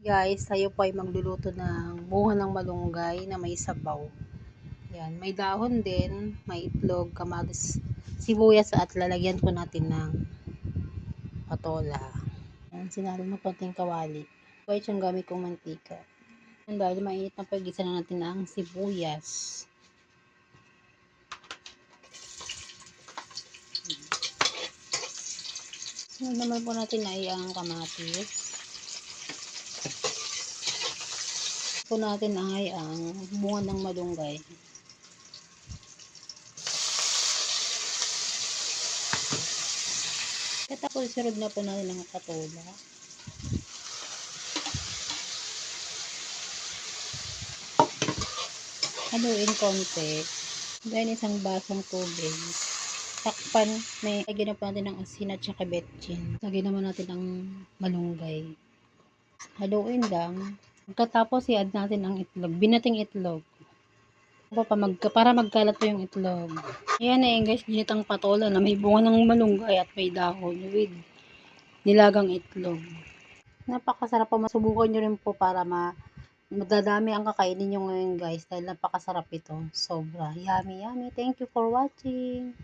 Guys, tayo po ay magluluto ng bunga ng malunggay na may sabaw. Yan, may dahon din, may itlog, kamatis, sibuyas at lalagyan po natin ng patola. Yan, sinalo ng konting kawali. Ito yung gamit kong mantika. Yan, dahil mainit na pag-isa na natin ang sibuyas. Sunod naman po natin ay ang kamatis. Po natin ay ang bunga ng malunggay. Tapos sunod na po natin ang patola. Haluin konti. Then isang basong tubig. Takpan, may lagyan na po natin ng asin at saka betchin. Lagyan naman natin ang malunggay. Haluin lang. Pagkatapos i-add natin ang itlog, binating itlog. Para magkalat po yung itlog. Ayan na yun guys, ginitang patola na may bunga ng malunggay at may dahon with nilagang itlog. Napakasarap po, masubukan nyo rin po para madadami ang kakainin nyo ngayon guys dahil napakasarap ito. Sobra. Yummy, yummy. Thank you for watching.